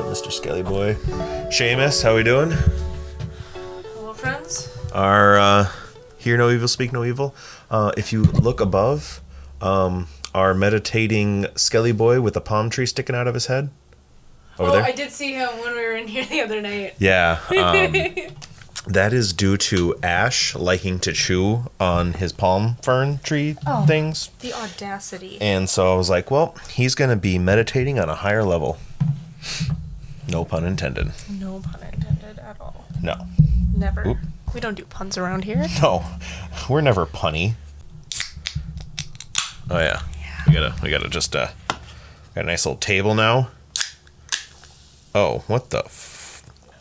Mr. Skelly Boy. Seamus, how we doing? Hello, friends. Our hear no evil, speak no evil. If you look above, our meditating Skelly Boy with a palm tree sticking out of his head. Over there. I did see him when we were in here the other night. Yeah. That is due to Ash liking to chew on his palm fern tree things. The audacity. And so I was like, well, he's going to be meditating on a higher level. No pun intended. No pun intended at all. No. Never. Oop. We don't do puns around here. No. We're never punny. Oh yeah. We gotta just got a nice little table now. Oh, what the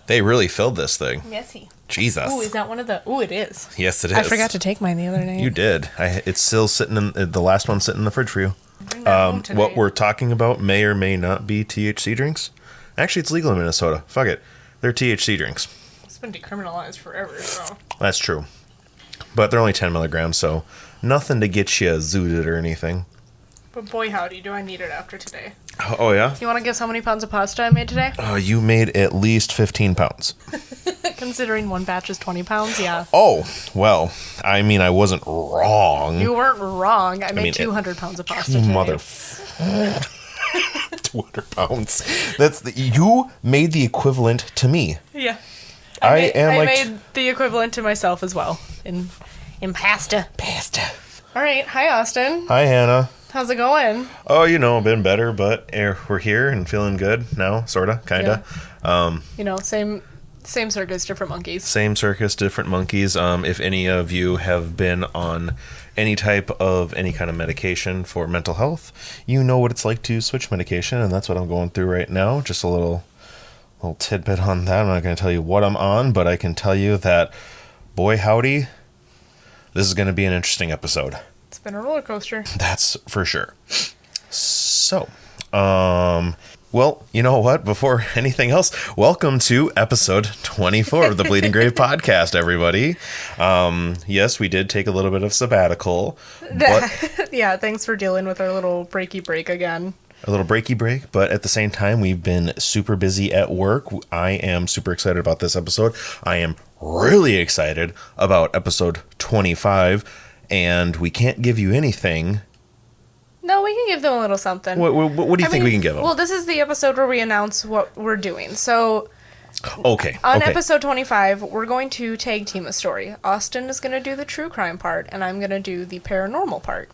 they really filled this thing. Messy. Jesus. Ooh, is that one of the... Ooh, it is. Yes, it is. I forgot to take mine the other night. You did. It's still sitting in the last one sitting in the fridge for you. Bring that home today. What we're talking about may or may not be THC drinks. Actually, it's legal in Minnesota. Fuck it. They're THC drinks. It's been decriminalized forever, so... That's true. But they're only 10 milligrams, so nothing to get you zooted or anything. But boy, howdy, do I need it after today. Oh, yeah? Do you want to guess how many pounds of pasta I made today? You made at least 15 pounds. Considering one batch is 20 pounds, yeah. Oh, well, I mean, I wasn't wrong. You weren't wrong. I made 200 pounds of pasta You today. 200 pounds. You made the equivalent to me. Yeah. I made the equivalent to myself as well. In pasta. Pasta. All right. Hi, Austin. Hi, Hannah. How's it going? Oh, been better, but we're here and feeling good now, sorta, kinda. Yeah. Same circus, different monkeys. Same circus, different monkeys. If any of you have been on any kind of medication for mental health, you know what it's like to switch medication, and that's what I'm going through right now. Just a little tidbit on that. I'm not going to tell you what I'm on, but I can tell you that, boy howdy, this is going to be an interesting episode. It's been a roller coaster. That's for sure. So, well, you know what? Before anything else, welcome to episode 24 of the Bleeding Grave podcast, everybody. Yes, we did take a little bit of sabbatical. But yeah, thanks for dealing with our little breaky break again. A little breaky break, but at the same time, we've been super busy at work. I am super excited about this episode. I am really excited about episode 25, and we can't give you anything. No, we can give them a little something. What do you think we can give them? Well, this is the episode where we announce what we're doing. So, okay. On episode 25, we're going to tag team a story. Austin is going to do the true crime part, and I'm going to do the paranormal part.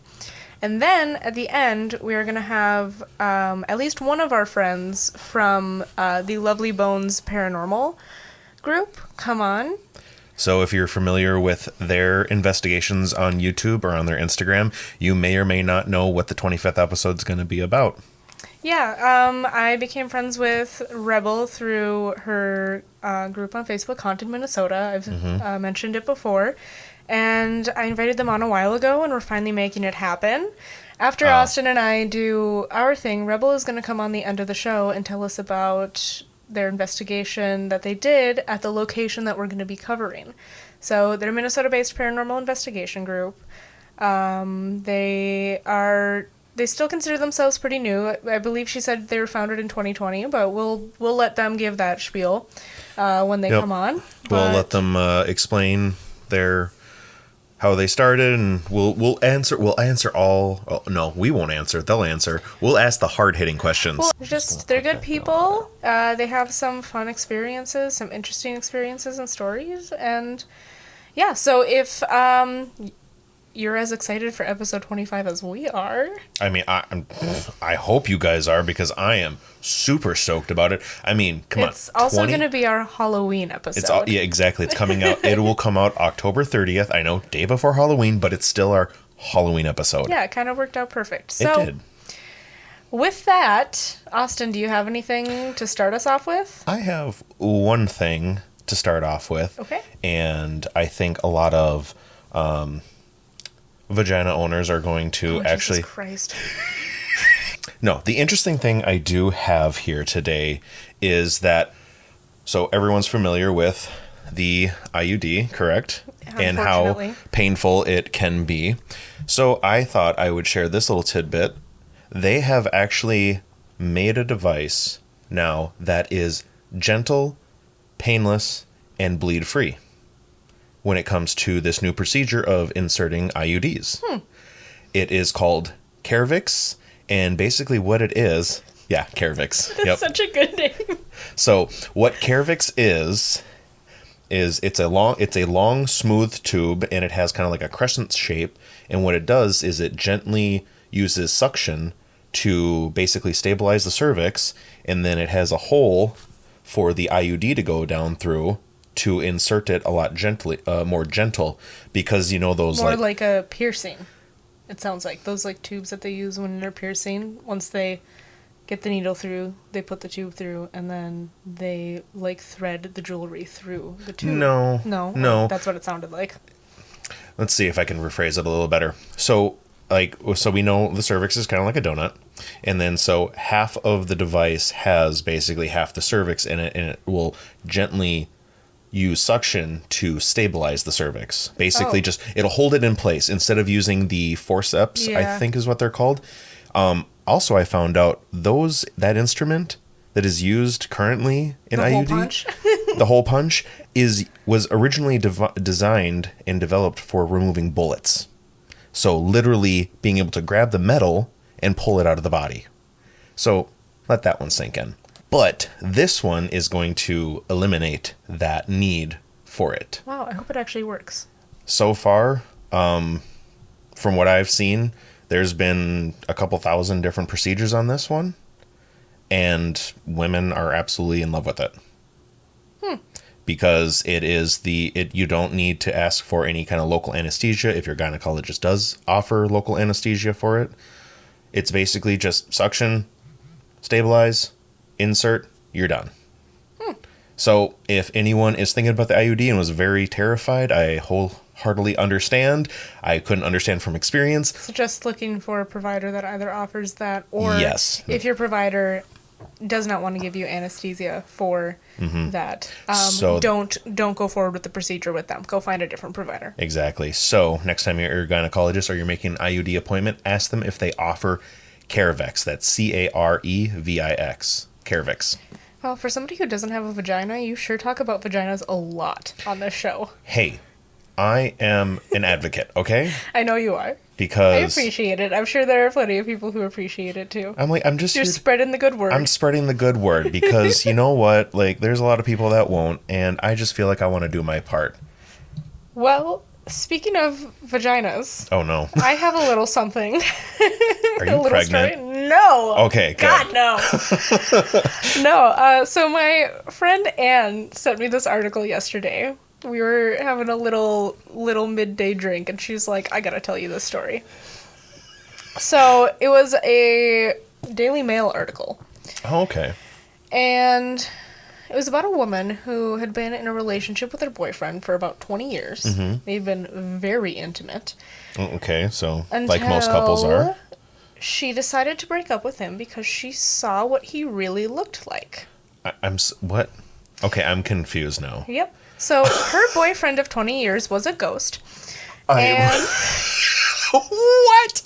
And then, at the end, we are going to have at least one of our friends from the Lovely Bones Paranormal group come on. So if you're familiar with their investigations on YouTube or on their Instagram, you may or may not know what the 25th episode is going to be about. Yeah, I became friends with Rebel through her group on Facebook, Haunted Minnesota. I've mentioned it before. And I invited them on a while ago, and we're finally making it happen. After Austin and I do our thing, Rebel is going to come on the end of the show and tell us about their investigation that they did at the location that we're going to be covering. So they're a Minnesota-based paranormal investigation group. They still consider themselves pretty new. I believe she said they were founded in 2020, but we'll let them give that spiel when they come on. We'll let them explain how they started, and we'll answer all. Oh, no, we won't answer. They'll answer. We'll ask the hard-hitting questions. Well, they're good people. They have some fun experiences, some interesting experiences and stories, and yeah. So if you're as excited for episode 25 as we are. I mean, I hope you guys are, because I am super stoked about it. I mean, come on. It's also going to be our Halloween episode. Yeah, exactly. It's coming out. It will come out October 30th. I know, day before Halloween, but it's still our Halloween episode. Yeah, it kind of worked out perfect. It did. With that, Austin, do you have anything to start us off with? I have one thing to start off with. Okay. And I think a lot of vagina owners are going to actually... Jesus Christ. No, the interesting thing I do have here today is that, so everyone's familiar with the IUD, correct? And how painful it can be. So I thought I would share this little tidbit. They have actually made a device now that is gentle, painless, and bleed-free when it comes to this new procedure of inserting IUDs. It is called Cervix, and basically what it is... Yeah, Cervix. That's such a good name. So what Cervix is it's a long, smooth tube, and it has kind of like a crescent shape, and what it does is it gently uses suction to basically stabilize the cervix, and then it has a hole for the IUD to go down through to insert it a lot more gentle, because those more like a piercing. It sounds like those tubes that they use when they're piercing. Once they get the needle through, they put the tube through, and then they thread the jewelry through the tube. No. That's what it sounded like. Let's see if I can rephrase it a little better. So we know the cervix is kind of like a donut, and then so half of the device has basically half the cervix in it, and it will gently use suction to stabilize the cervix. Basically, it'll hold it in place instead of using the forceps, I think is what they're called. Also, I found out that instrument that is used currently in IUD, the hole punch, was originally designed and developed for removing bullets. So literally being able to grab the metal and pull it out of the body. So let that one sink in. But this one is going to eliminate that need for it. Wow, I hope it actually works. So far, from what I've seen, there's been a couple thousand different procedures on this one, and women are absolutely in love with it. Because you don't need to ask for any kind of local anesthesia if your gynecologist does offer local anesthesia for it. It's basically just suction, stabilize, insert, you're done. So if anyone is thinking about the IUD and was very terrified, I wholeheartedly understand. I couldn't understand from experience. So just looking for a provider that either offers that, or yes, if your provider does not want to give you anesthesia for that, so don't go forward with the procedure with them. Go find a different provider. Exactly. So next time you're at your gynecologist or you're making an IUD appointment, ask them if they offer Cervix. That's Carevix. Cervix. Well, for somebody who doesn't have a vagina, you sure talk about vaginas a lot on this show. Hey, I am an advocate, okay? I know you are. Because I appreciate it. I'm sure there are plenty of people who appreciate it too. You're spreading the good word. I'm spreading the good word because you know what? There's a lot of people that won't, and I just feel like I want to do my part. Well, speaking of vaginas. Oh no. I have a little something. Are you pregnant? Story. No. Okay, good. God, no. No. So my friend Anne sent me this article yesterday. We were having a little midday drink, and she's like, I gotta tell you this story. So it was a Daily Mail article. Oh, okay. And it was about a woman who had been in a relationship with her boyfriend for about 20 years. Mm-hmm. They'd been very intimate. Okay, so like most couples are. She decided to break up with him because she saw what he really looked like. What? Okay, I'm confused now. Yep. So her boyfriend of 20 years was a ghost. What?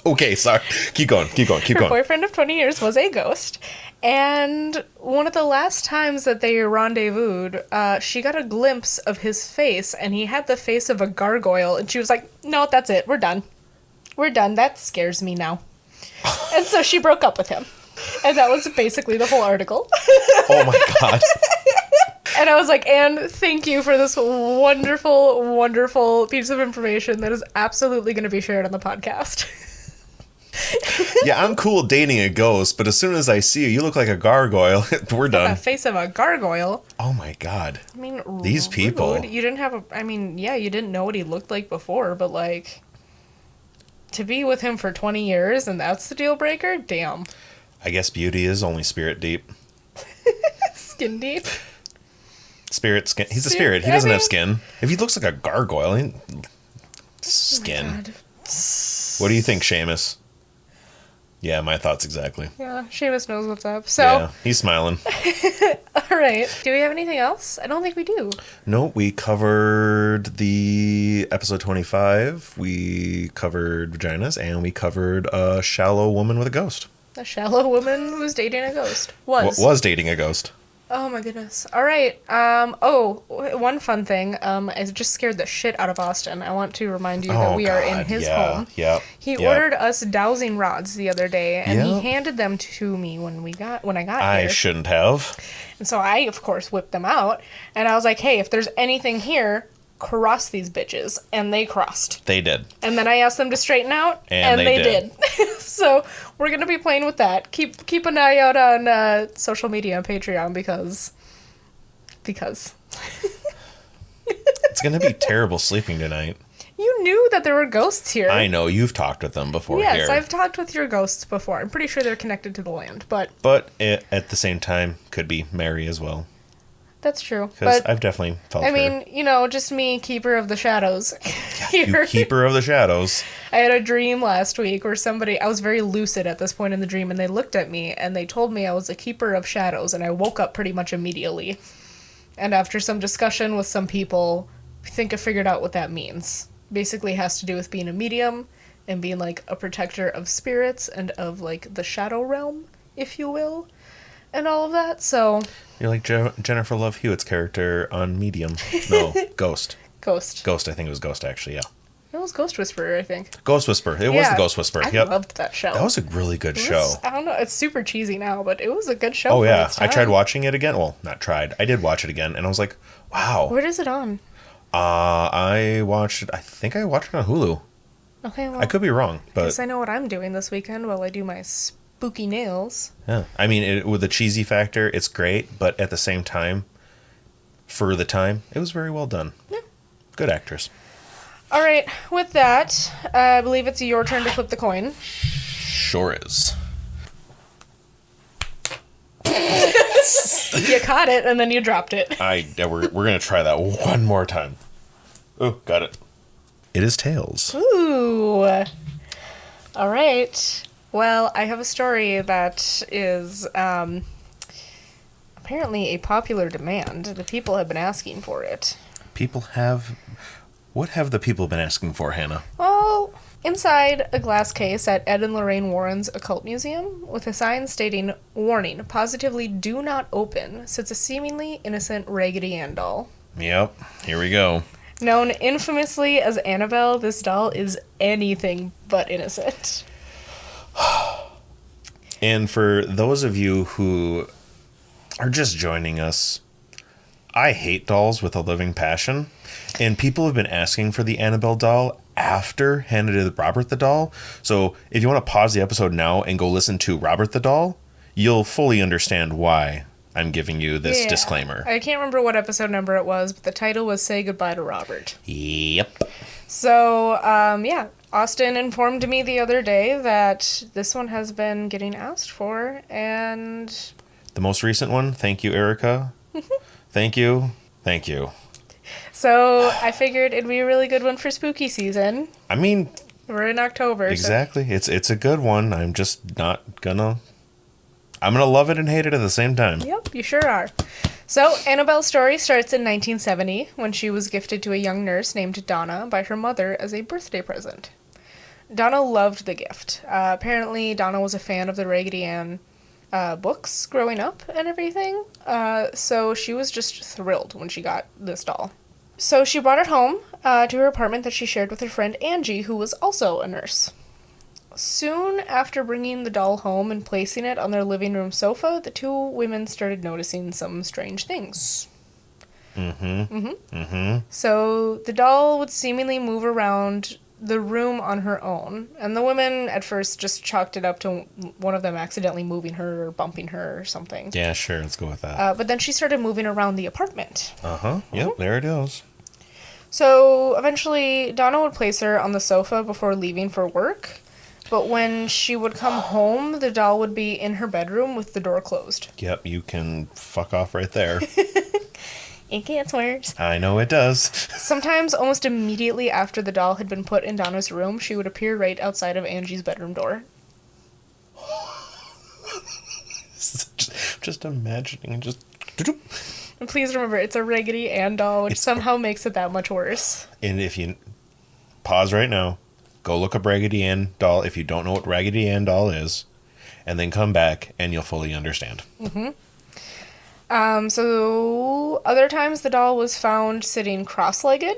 Okay, sorry. Keep going. Her boyfriend of 20 years was a ghost. And one of the last times that they rendezvoused, she got a glimpse of his face, and he had the face of a gargoyle. And she was like, no, that's it. We're done. That scares me now. And so she broke up with him. And that was basically the whole article. Oh my God. And I was like, Anne, thank you for this wonderful, wonderful piece of information that is absolutely going to be shared on the podcast. Yeah, I'm cool dating a ghost, but as soon as I see you look like a gargoyle, we're done. The face of a gargoyle. Oh my God. I mean, these people. You didn't have you didn't know what he looked like before, but to be with him for 20 years and that's the deal breaker? Damn. I guess beauty is only spirit deep. Skin deep? Spirit skin. He's a spirit. He doesn't have skin. If he looks like a gargoyle, skin. Oh, what do you think, Seamus? Yeah, my thoughts exactly. Yeah, Seamus knows what's up. So yeah, he's smiling. All right. Do we have anything else? I don't think we do. No, we covered the episode 25. We covered vaginas, and we covered a shallow woman with a ghost. A shallow woman who's dating a ghost. Was dating a ghost. Oh my goodness. All right. One fun thing. I just scared the shit out of Austin. I want to remind you that we are in his home. Yep. He ordered us dowsing rods the other day, and he Yep. handed them to me when I got I here. shouldn't have. And so I, of course, whipped them out, and I was like, "Hey, if there's anything here, cross these bitches," and they crossed. They did. And then I asked them to straighten out, and they did. So we're gonna be playing with that. Keep an eye out on social media and Patreon because It's gonna be terrible sleeping tonight. you knew that there were ghosts here. I know you've talked with them before. Yes, here. I've talked with your ghosts before. I'm pretty sure they're connected to the land, but at the same time, could be Mary as well. that's true. Because But I've definitely felt I her. mean, just me, keeper of the shadows. You keeper of the shadows. I had a dream last week where I was very lucid at this point in the dream, and they looked at me and they told me I was a keeper of shadows, and I woke up pretty much immediately. And after some discussion with some people, I think I figured out what that means. Basically has to do with being a medium and being like a protector of spirits and of like the shadow realm, if you will, and all of that. So You're like Jennifer Love Hewitt's character on Medium. No, Ghost. Ghost. I think it was Ghost, actually, yeah. It was Ghost Whisperer, I think. Ghost Whisperer. It was the Ghost Whisperer. I Yep. loved that show. That was a really good It show. was- I don't know. It's super cheesy now, but it was a good show. Oh, for yeah. its I tried time. watching it again. Well, not tried. I did watch it again, and I was like, wow. Where is it on? I watched it. I think I watched it on Hulu. Okay, well, I could be wrong, I but guess I know what I'm doing this weekend while I do my spooky nails. yeah. I mean, with the cheesy factor, it's great, but at the same time, for the time, it was very well done. Yeah. Good actress. All right, with that, I believe it's your turn to flip the coin. Sure is. You caught it, and then you dropped it. We're gonna try that one more time. Oh, got it. It is Tails. Ooh. All right. Well, I have a story that is apparently a popular demand. The people have been asking for it. What have the people been asking for, Hannah? Well, inside a glass case at Ed and Lorraine Warren's Occult Museum, with a sign stating, "Warning, positively do not open," sits a seemingly innocent Raggedy Ann doll. Yep, here we go. Known infamously as Annabelle, this doll is anything but innocent. And for those of you who are just joining us, I hate dolls with a living passion. And people have been asking for the Annabelle doll after Hannah did Robert the Doll. So if you want to pause the episode now and go listen to Robert the Doll, you'll fully understand why I'm giving you this Yeah. disclaimer. I can't remember what episode number it was, but the title was Say Goodbye to Robert. Yep. So, yeah, Austin informed me the other day that this one has been getting asked for, and The most recent one, thank you, Erica. Thank you. Thank you. so I figured it'd be a really good one for spooky season. I mean, We're in October. exactly. It's a good one. I'm just not gonna... I'm gonna love it and hate it at the same time. So, yep, you sure are. So, Annabelle's story starts in 1970 when she was gifted to a young nurse named Donna by her mother as a birthday present. Donna loved the gift. Apparently, Donna was a fan of the Raggedy Ann books growing up and everything, so she was just thrilled when she got this doll. So she brought it home to her apartment that she shared with her friend Angie, who was also a nurse. Soon after bringing the doll home and placing it on their living room sofa, the two women started noticing some strange things. So the doll would seemingly move around the room on her own, and the women at first just chalked it up to one of them accidentally moving her or bumping her or something. Yeah, sure. Let's go with that. But then she started moving around the apartment. Yep, there it is. So eventually, Donna would place her on the sofa before leaving for work, but when she would come home, the doll would be in her bedroom with the door closed. Yep, you can fuck off right there. It gets worse. I know it does. Sometimes almost immediately after the doll had been put in Donna's room, she would appear right outside of Angie's bedroom door. Just imagining, just... And please remember, it's a Raggedy Ann doll, which somehow makes it that much worse. And if you... Pause right now. Go look up Raggedy Ann doll if you don't know what Raggedy Ann doll is. and then come back and you'll fully understand. So other times the doll was found sitting cross-legged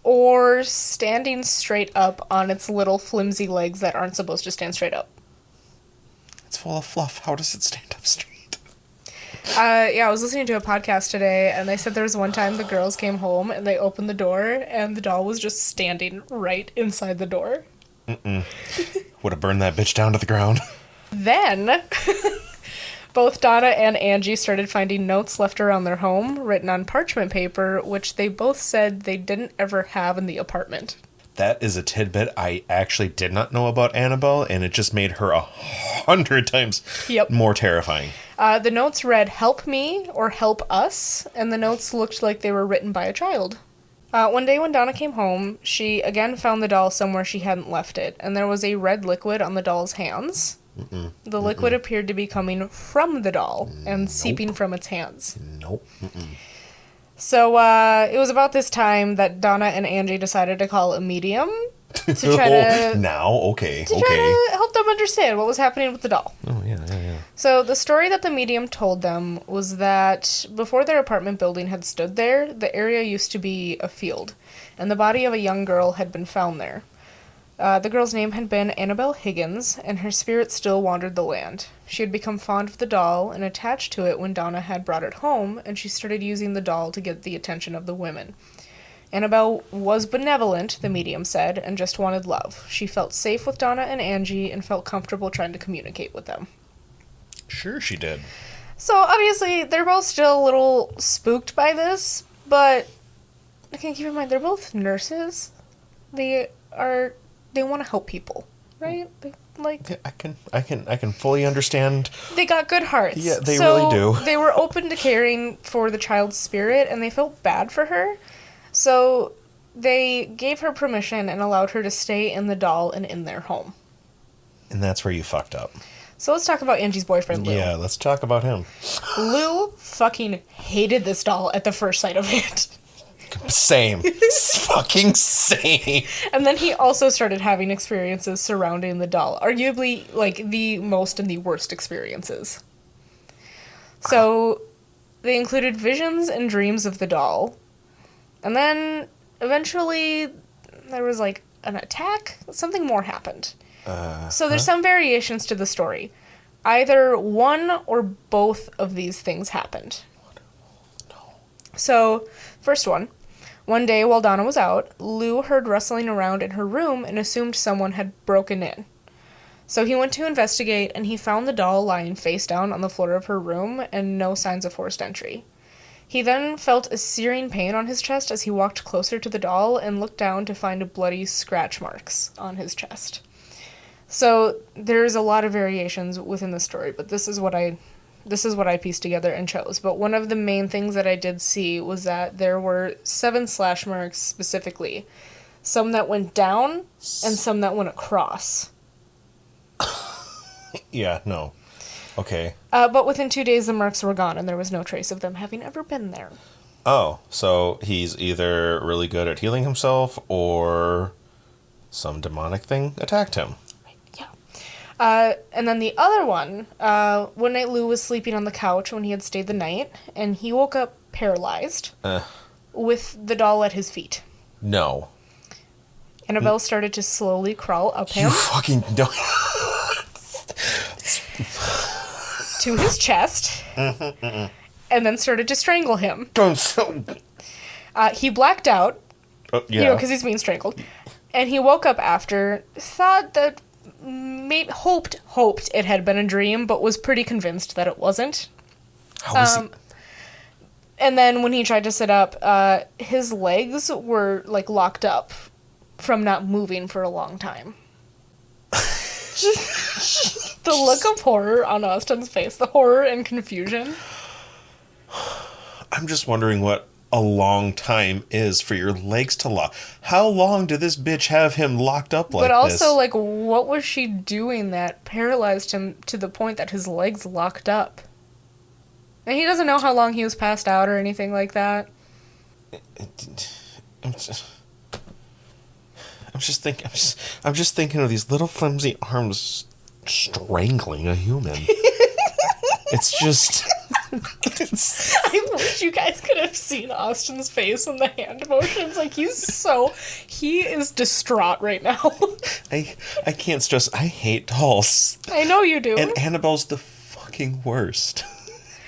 or standing straight up on its little flimsy legs that aren't supposed to stand straight up. It's full of fluff. How does it stand up straight? Yeah, I was listening to a podcast today, and they said there was one time the girls came home, and they opened the door, and the doll was just standing right inside the door. Would have burned that bitch down to the ground. Then, both Donna and Angie started finding notes left around their home, written on parchment paper, which they both said they didn't ever have in the apartment. That is a tidbit I actually did not know about Annabelle, and it just made her 100 times more terrifying. The notes read, "Help me" or "Help us," and the notes looked like they were written by a child. One day when Donna came home, she again found the doll somewhere she hadn't left it, and there was a red liquid on the doll's hands. The liquid appeared to be coming from the doll and seeping from its hands. So it was about this time that Donna and Angie decided to call a medium to try to... try to help them understand what was happening with the doll. Oh, yeah. So the story that the medium told them was that before their apartment building had stood there, the area used to be a field, and the body of a young girl had been found there. The girl's name had been Annabelle Higgins, and her spirit still wandered the land. She had become fond of the doll and attached to it when Donna had brought it home, and she started using the doll to get the attention of the women. Annabelle was benevolent, the medium said, and just wanted love. She felt safe with Donna and Angie and felt comfortable trying to communicate with them. Sure she did. So, obviously, they're both still a little spooked by this, but okay, keep in mind, they're both nurses. They want to help people, right? I can fully understand. They got good hearts. Yeah, they really do. They were open to caring for the child's spirit, and they felt bad for her. So they gave her permission and allowed her to stay in the doll and in their home. And that's where you fucked up. So let's talk about Angie's boyfriend, Lou. Yeah, let's talk about him. Lou fucking hated this doll at the first sight of it. Same. Fucking same. And then he also started having experiences surrounding the doll. Arguably, like, the most and the worst experiences. So, they included visions and dreams of the doll. And then, eventually, there was, like, an attack. Something more happened. So there's some variations to the story. Either one or both of these things happened. So, first one. One day while Donna was out, Lou heard rustling around in her room and assumed someone had broken in. So he went to investigate, and he found the doll lying face down on the floor of her room and no signs of forced entry. He then felt a searing pain on his chest as he walked closer to the doll and looked down to find bloody scratch marks on his chest. So there's a lot of variations within the story, but this is what I pieced together and chose. But one of the main things that I did see was that there were 7 slash marks specifically. Some that went down and some that went across. Yeah, no. Okay. But within 2 days, the marks were gone, and there was no trace of them having ever been there. Oh, so he's either really good at healing himself, or some demonic thing attacked him. Yeah. And then the other one, one night Lou was sleeping on the couch when he had stayed the night, and he woke up paralyzed with the doll at his feet. No. Annabelle started to slowly crawl up him. You fucking don't. To his chest, and then started to strangle him. He blacked out, because he's being strangled, and he woke up after, thought that, hoped it had been a dream, but was pretty convinced that it wasn't. How was he? And then when he tried to sit up, his legs were, like, locked up from not moving for a long time. The look of horror on Austin's face, the horror and confusion. I'm just wondering what a long time is for your legs to lock. How long did this bitch have him locked up like this? But also, like, what was she doing that paralyzed him to the point that his legs locked up? And he doesn't know how long he was passed out or anything like that. I'm just thinking of these little flimsy arms strangling a human. It's just... I wish you guys could have seen Austin's face in the hand motions. Like, he is distraught right now. I can't stress, I hate dolls. I know you do. And Annabelle's the fucking worst.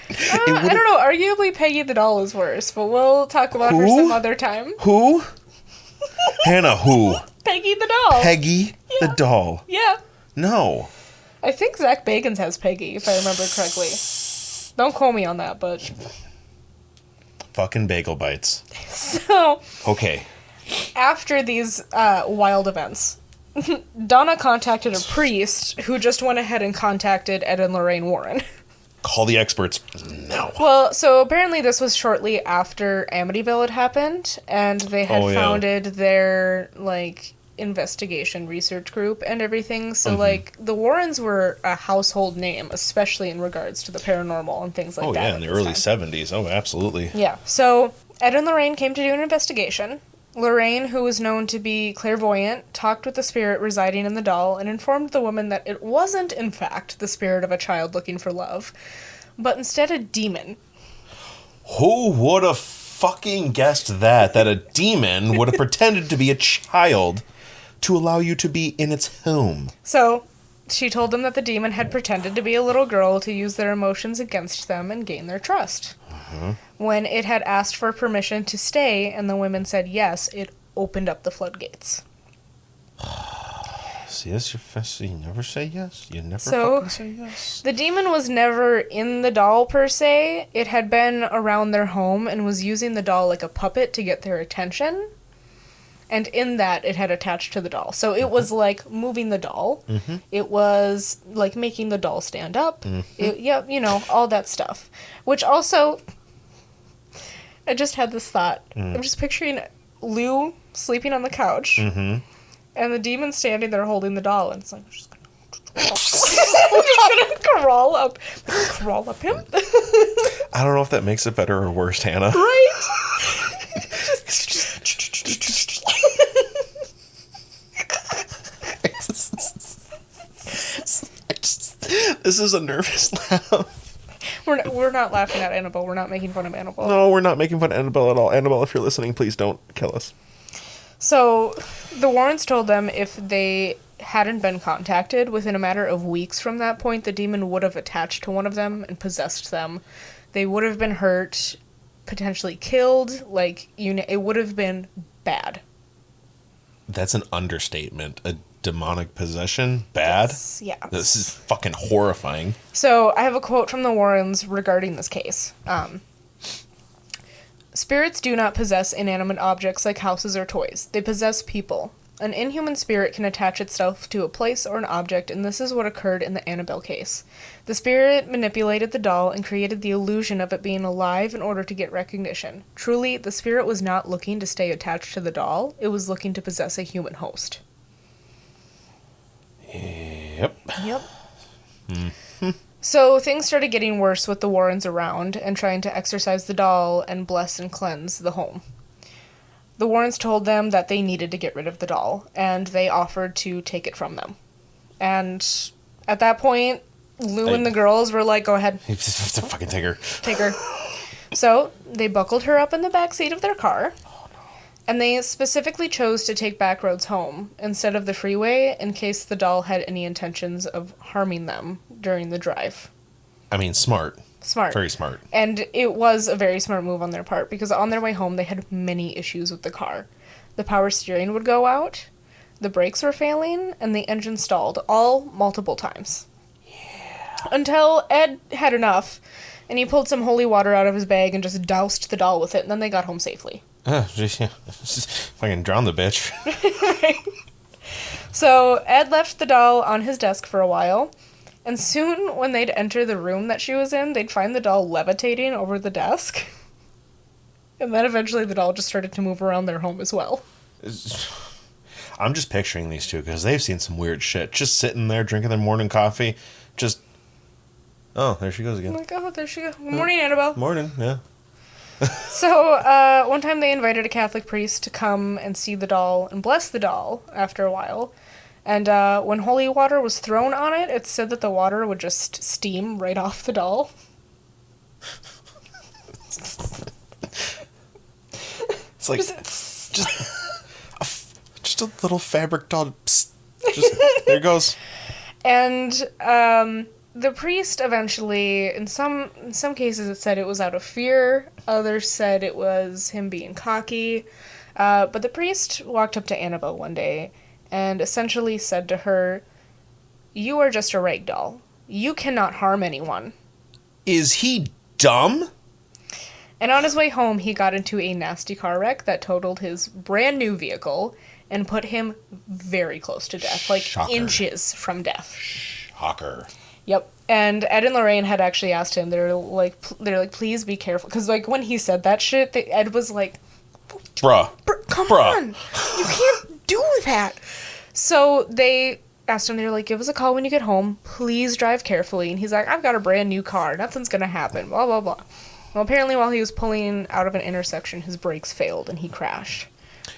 I don't know, arguably Peggy the doll is worse, but we'll talk about her some other time. Who? Hannah, who? Peggy the doll. Peggy the doll. Yeah. No. I think Zach Bagans has Peggy, if I remember correctly. Don't quote me on that, but... Fucking bagel bites. So... Okay. After these wild events, Donna contacted a priest who just went ahead and contacted Ed and Lorraine Warren. Call the experts now. Well, so apparently this was shortly after Amityville had happened, and they had founded their, like... investigation research group and everything, so like the Warrens were a household name, especially in regards to the paranormal and things like that. Oh yeah, in the early 70s. Oh, absolutely. Yeah. So Ed and Lorraine came to do an investigation. Lorraine, who was known to be clairvoyant, talked with the spirit residing in the doll and informed the woman that it wasn't in fact the spirit of a child looking for love, but instead a demon. Who would have fucking guessed that a demon would have pretended to be a child to allow you to be in its home? So, she told them that the demon had pretended to be a little girl to use their emotions against them and gain their trust. When it had asked for permission to stay and the women said yes, it opened up the floodgates. Yes, you never say yes. You never fucking say yes. The demon was never in the doll per se. It had been around their home and was using the doll like a puppet to get their attention. And in that, it had attached to the doll. So it was like moving the doll. Mm-hmm. It was like making the doll stand up. Mm-hmm. All that stuff. Which also, I just had this thought. I'm just picturing Lou sleeping on the couch. Mm-hmm. And the demon standing there holding the doll. And it's like, I'm just gonna crawl up. Crawl up him? I don't know if that makes it better or worse, Hannah. Right? This is a nervous laugh. We're not laughing at Annabelle. We're not making fun of Annabelle. No, we're not making fun of Annabelle at all. Annabelle, if you're listening, please don't kill us. So, the Warrens told them if they hadn't been contacted, within a matter of weeks from that point, the demon would have attached to one of them and possessed them. They would have been hurt, potentially killed. It would have been bad. That's an understatement. A demonic possession? Bad? Yeah. This is fucking horrifying. So, I have a quote from the Warrens regarding this case. Spirits do not possess inanimate objects like houses or toys. They possess people. An inhuman spirit can attach itself to a place or an object, and this is what occurred in the Annabelle case. The spirit manipulated the doll and created the illusion of it being alive in order to get recognition. Truly, the spirit was not looking to stay attached to the doll. It was looking to possess a human host. Yep. Mm-hmm. So things started getting worse with the Warrens around and trying to exorcise the doll and bless and cleanse the home. The Warrens told them that they needed to get rid of the doll, and they offered to take it from them. And at that point, Lou and the girls were like, go ahead. Fucking take her. Take her. So they buckled her up in the back seat of their car, and they specifically chose to take back roads home instead of the freeway in case the doll had any intentions of harming them during the drive. I mean, smart. Smart. Very smart. And it was a very smart move on their part, because on their way home, they had many issues with the car. The power steering would go out, the brakes were failing, and the engine stalled, all multiple times. Yeah. Until Ed had enough, and he pulled some holy water out of his bag and just doused the doll with it, and then they got home safely. Fucking drown the bitch. Right. So Ed left the doll on his desk for a while, and soon when they'd enter the room that she was in, they'd find the doll levitating over the desk. And then eventually the doll just started to move around their home as well. I'm just picturing these two because they've seen some weird shit. Just sitting there drinking their morning coffee. Just, oh, there she goes again. I'm like, oh, there she goes. Good morning, Annabelle. Morning, yeah. So, one time they invited a Catholic priest to come and see the doll and bless the doll after a while. And when holy water was thrown on it, it's said that the water would just steam right off the doll. It's like just a little fabric doll. Psst, there it goes. And the priest eventually, in some cases, it said it was out of fear. Others said it was him being cocky. But the priest walked up to Annabelle one day and essentially said to her, "You are just a rag doll. You cannot harm anyone." Is he dumb? And on his way home, he got into a nasty car wreck that totaled his brand new vehicle and put him very close to death, like Shocker. inches from death. Shocker. Yep. And Ed and Lorraine had actually asked him, they're like, please be careful. Because, like, when he said that shit, Ed was like, Bruh. Come on. You can't do that. So they asked him, they were like, give us a call when you get home. Please drive carefully. And he's like, I've got a brand new car. Nothing's going to happen. Blah, blah, blah. Well, apparently while he was pulling out of an intersection, his brakes failed and he crashed.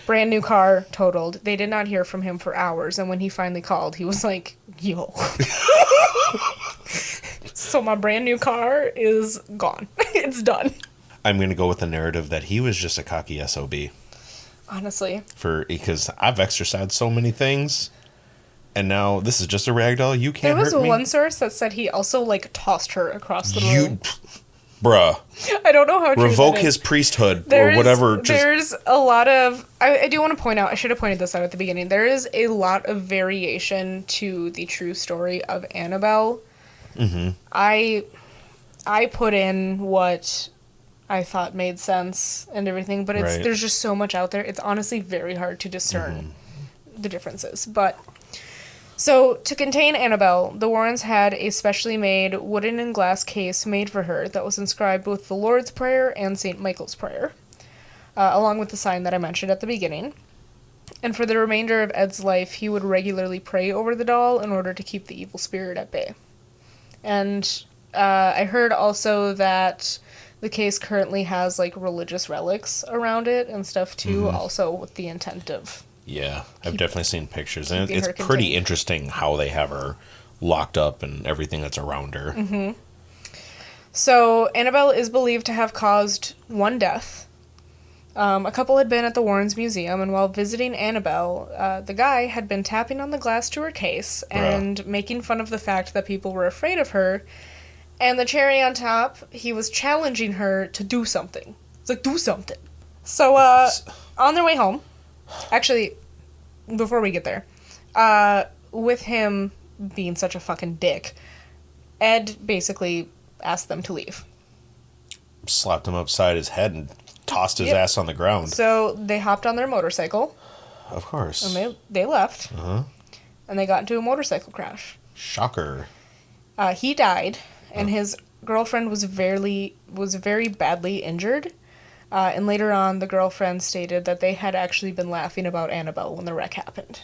Brand new car, totaled. They did not hear from him for hours. And when he finally called, he was like, yo. So my brand new car is gone. It's done. I'm going to go with the narrative that he was just a cocky SOB. Honestly. Because I've exercised so many things, and now this is just a ragdoll. You can't hurt me. There was one source that said he also, like, tossed her across the room. Bruh. I don't know how true Revoke that is. his priesthood or whatever. There's a lot of... I do want to point out, I should have pointed this out at the beginning, there is a lot of variation to the true story of Annabelle. Mm-hmm. I put in what I thought made sense and everything, but there's just so much out there. It's honestly very hard to discern the differences. But so to contain Annabelle, the Warrens had a specially made wooden and glass case made for her that was inscribed with the Lord's Prayer and St. Michael's Prayer, along with the sign that I mentioned at the beginning. And for the remainder of Ed's life, he would regularly pray over the doll in order to keep the evil spirit at bay. And I heard also that the case currently has, like, religious relics around it and stuff, too, also with the intent of... Yeah, I've definitely seen pictures. And it's pretty contained. interesting how they have her locked up and everything that's around her. Mm-hmm. So, Annabelle is believed to have caused one death. A couple had been at the Warrens Museum, and while visiting Annabelle, the guy had been tapping on the glass to her case and making fun of the fact that people were afraid of her. And the cherry on top, he was challenging her to do something. It's like, do something. So, on their way home, actually, before we get there, with him being such a fucking dick, Ed basically asked them to leave. Slapped him upside his head and tossed his ass on the ground. So they hopped on their motorcycle. Of course. And they left. Uh-huh. And they got into a motorcycle crash. Shocker. He died, and his girlfriend was very badly injured. And later on, the girlfriend stated that they had actually been laughing about Annabelle when the wreck happened.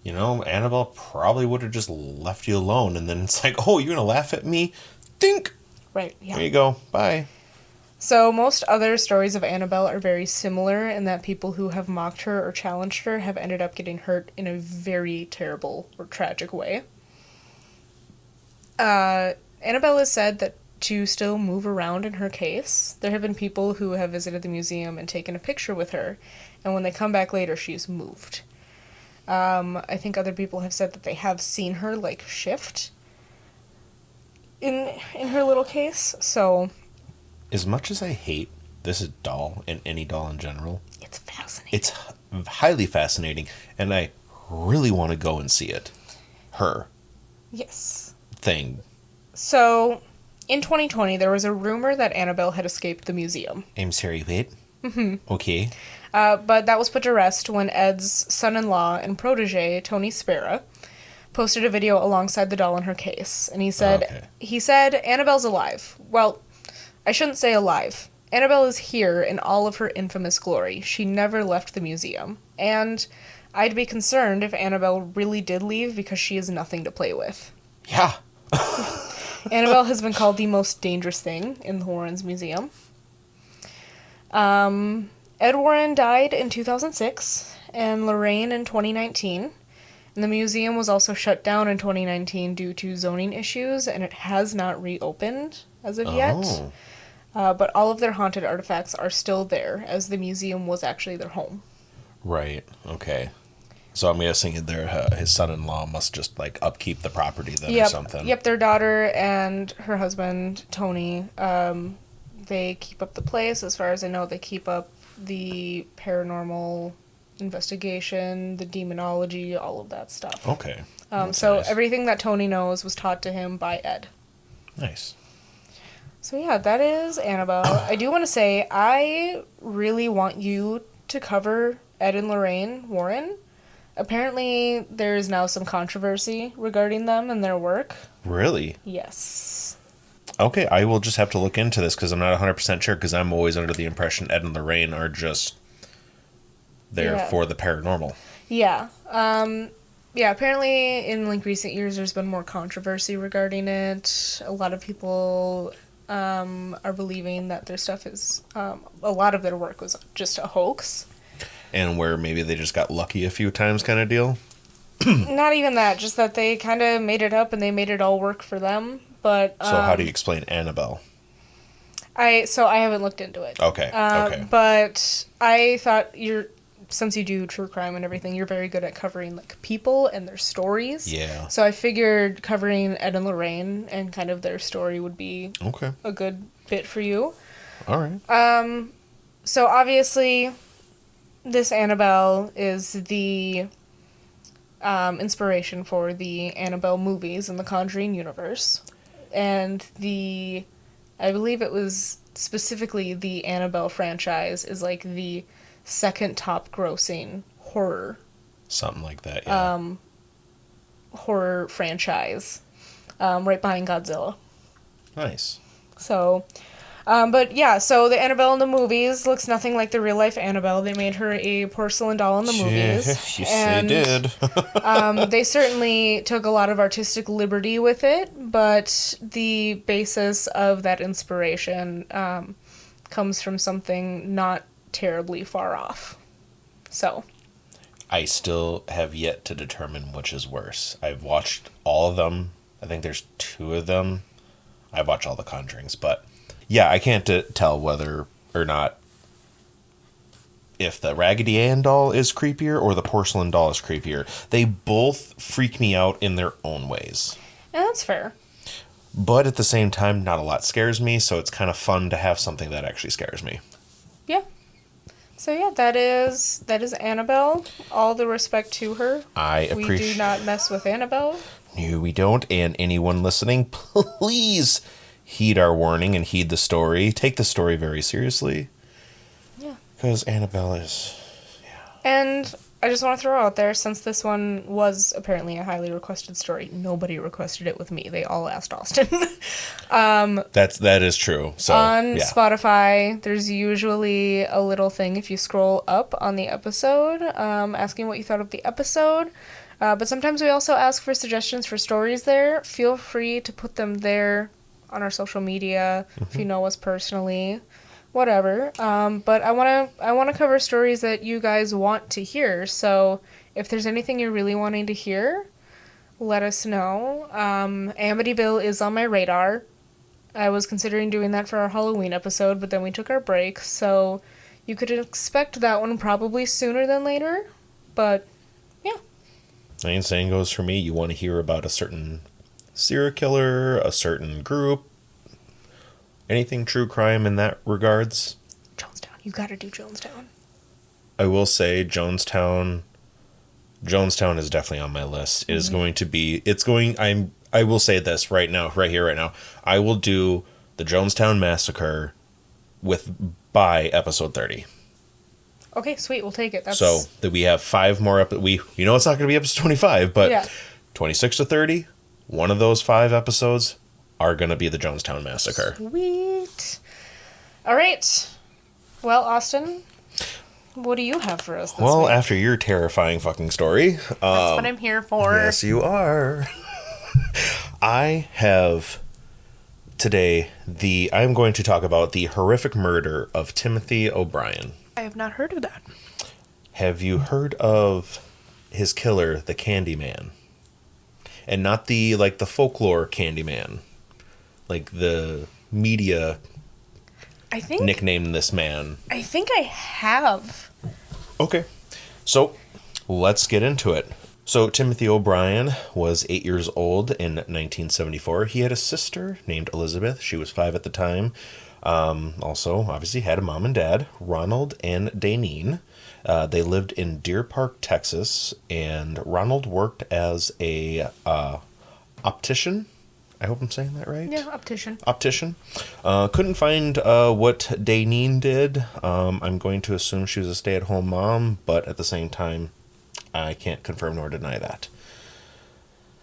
You know, Annabelle probably would have just left you alone, and then it's like, oh, you're going to laugh at me? Dink! Right, yeah. There you go. Bye. So most other stories of Annabelle are very similar in that people who have mocked her or challenged her have ended up getting hurt in a very terrible or tragic way. Annabelle is said that to still move around in her case. There have been people who have visited the museum and taken a picture with her, and when they come back later, she's moved. I think other people have said that they have seen her, like, shift in her little case, so... As much as I hate this doll, and any doll in general... It's fascinating. It's highly fascinating, and I really want to go and see it. Her. Yes. Thing. So, in 2020, there was a rumor that Annabelle had escaped the museum. I'm sorry, wait. Mm-hmm. Okay. But that was put to rest when Ed's son-in-law and protege, Tony Spera, posted a video alongside the doll in her case. And he said, Annabelle's alive. Well, I shouldn't say alive. Annabelle is here in all of her infamous glory. She never left the museum. And I'd be concerned if Annabelle really did leave because she is nothing to play with. Yeah. Annabelle has been called the most dangerous thing in the Warrens Museum. Ed Warren died in 2006 and Lorraine in 2019. And the museum was also shut down in 2019 due to zoning issues, and it has not reopened as of yet. But all of their haunted artifacts are still there, as the museum was actually their home. Right. Okay. So I'm guessing his son-in-law must just like upkeep the property then or something. Yep, their daughter and her husband, Tony, they keep up the place. As far as I know, they keep up the paranormal investigation, the demonology, all of that stuff. Okay. So nice. everything that Tony knows was taught to him by Ed. Nice. So yeah, that is Annabelle. I do want to say, I really want you to cover Ed and Lorraine Warren. Apparently, there is now some controversy regarding them and their work. Really? Yes. Okay, I will just have to look into this because I'm not 100% sure, because I'm always under the impression Ed and Lorraine are just there for the paranormal. Yeah. Yeah, apparently in like recent years there's been more controversy regarding it. A lot of people are believing that their stuff is, a lot of their work was just a hoax. And where maybe they just got lucky a few times kind of deal? Not even that, just that they kind of made it up and they made it all work for them. But so how do you explain Annabelle? I haven't looked into it. Okay, okay. But I thought since you do true crime and everything, you're very good at covering like people and their stories. Yeah. So I figured covering Ed and Lorraine and kind of their story would be a good bit for you. All right. So obviously, this Annabelle is the inspiration for the Annabelle movies in the Conjuring universe. And I believe it was specifically the Annabelle franchise is like the second top grossing horror. Something like that, yeah. Horror franchise. Right behind Godzilla. Nice. So, but yeah, so the Annabelle in the movies looks nothing like the real life Annabelle. They made her a porcelain doll in the movies. Yes, they did. They certainly took a lot of artistic liberty with it, but the basis of that inspiration comes from something not terribly far off. So. I still have yet to determine which is worse. I've watched all of them. I think there's 2 of them. I've watched all the Conjurings, but yeah, I can't tell whether or not if the Raggedy Ann doll is creepier or the porcelain doll is creepier. They both freak me out in their own ways. Yeah, that's fair. But at the same time, not a lot scares me, so it's kind of fun to have something that actually scares me. Yeah. So yeah, that is Annabelle. All the respect to her. We do not mess with Annabelle. No, we don't. And anyone listening, please heed our warning and heed the story. Take the story very seriously. Yeah. Because Annabelle is... Yeah. And I just want to throw out there, since this one was apparently a highly requested story, nobody requested it with me. They all asked Austin. That is true. So on Spotify, there's usually a little thing if you scroll up on the episode, asking what you thought of the episode. But sometimes we also ask for suggestions for stories there. Feel free to put them there on our social media, if you know us personally. Whatever. But I want to cover stories that you guys want to hear. So if there's anything you're really wanting to hear, let us know. Amityville is on my radar. I was considering doing that for our Halloween episode, but then we took our break. So you could expect that one probably sooner than later. But yeah. Same saying goes for me. You want to hear about a certain serial killer, a certain group, anything true crime in that regards. Jonestown. You gotta do Jonestown. I will say Jonestown is definitely on my list. It is going to be, I will say this right now, right here, right now. I will do the Jonestown Massacre by episode 30. Okay, sweet. We'll take it. So that we have 5 more it's not going to be episode 25, but 26 to 30, one of those 5 episodes are going to be the Jonestown Massacre. Sweet. All right. Well, Austin, what do you have for us this week? After your terrifying fucking story. That's what I'm here for. Yes, you are. I have today I'm going to talk about the horrific murder of Timothy O'Brien. I have not heard of that. Have you heard of his killer the Candyman. And not the folklore Candyman. Like the media nicknamed this man. I think I have. Okay. So, let's get into it. So, Timothy O'Brien was 8 years old in 1974. He had a sister named Elizabeth. She was 5 at the time. Also, obviously, had a mom and dad, Ronald and Daneen. They lived in Deer Park, Texas, and Ronald worked as a optician. I hope I'm saying that right. Yeah, optician. Couldn't find what Daneen did. I'm going to assume she was a stay-at-home mom, but at the same time, I can't confirm nor deny that.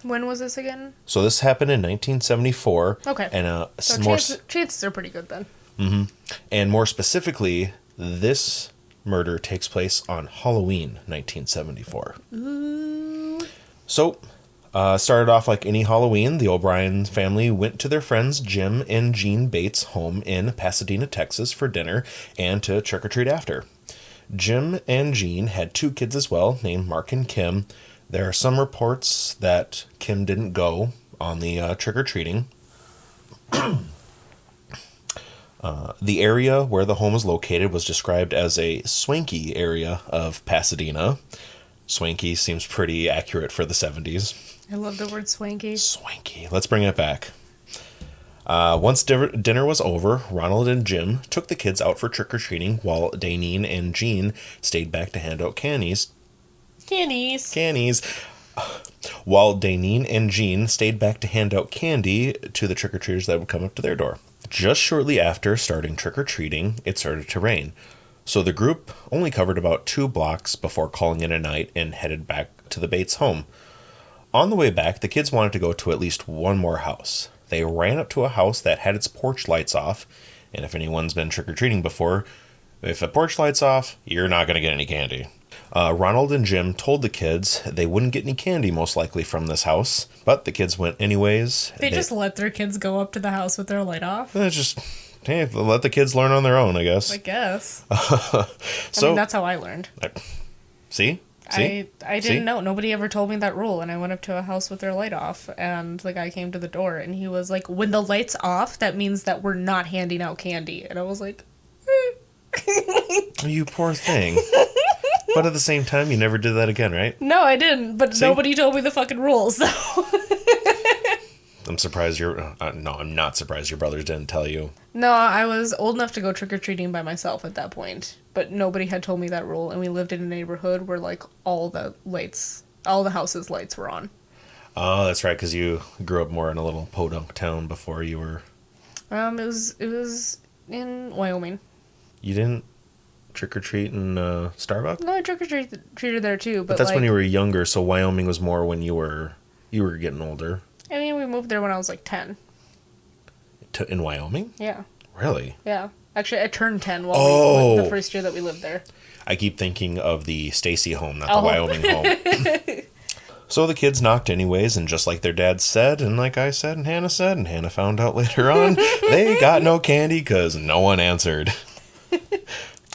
When was this again? So this happened in 1974. Okay. And so chances are pretty good then. Mm-hmm. And more specifically, this murder takes place on Halloween 1974. Ooh. So, started off like any Halloween. The O'Brien family went to their friends Jim and Jean Bates' home in Pasadena, Texas for dinner and to trick-or-treat after. Jim and Jean had 2 kids as well, named Mark and Kim. There are some reports that Kim didn't go on the trick-or-treating. The area where the home was located was described as a swanky area of Pasadena. Swanky seems pretty accurate for the 70s. I love the word swanky. Swanky. Let's bring it back. Once dinner was over, Ronald and Jim took the kids out for trick-or-treating while Daneen and Jean stayed back to hand out candies. While Daneen and Jean stayed back to hand out candy to the trick-or-treaters that would come up to their door. Just shortly after starting trick-or-treating, it started to rain. So the group only covered about 2 blocks before calling it a night and headed back to the Bates home. On the way back, the kids wanted to go to at least one more house. They ran up to a house that had its porch lights off, and if anyone's been trick-or-treating before, if a porch light's off, you're not going to get any candy. Ronald and Jim told the kids they wouldn't get any candy most likely from this house, but the kids went anyways. They just let their kids go up to the house with their light off? Hey, let the kids learn on their own, I guess. I mean, that's how I learned. See? I didn't know. Nobody ever told me that rule, and I went up to a house with their light off, and the guy came to the door, and he was like, when the light's off, that means that we're not handing out candy. And I was like, You poor thing. But at the same time, you never did that again, right? No, I didn't, but nobody told me the fucking rules, so... I'm surprised I'm not surprised your brothers didn't tell you. No, I was old enough to go trick-or-treating by myself at that point, but nobody had told me that rule, and we lived in a neighborhood where, like, all the houses' lights were on. Oh, that's right, because you grew up more in a little podunk town before you were... It was in Wyoming. You didn't trick-or-treat in Starbucks? No, I trick-or-treated there, too, but that's when you were younger, so Wyoming was more when you were getting older. I mean, we moved there when I was, like, 10. In Wyoming? Yeah. Really? Yeah. Actually, I turned 10 the first year that we lived there. I keep thinking of the Stacy home, not the Wyoming home. So the kids knocked anyways, and just like their dad said, and like I said, and Hannah found out later on, they got no candy because no one answered.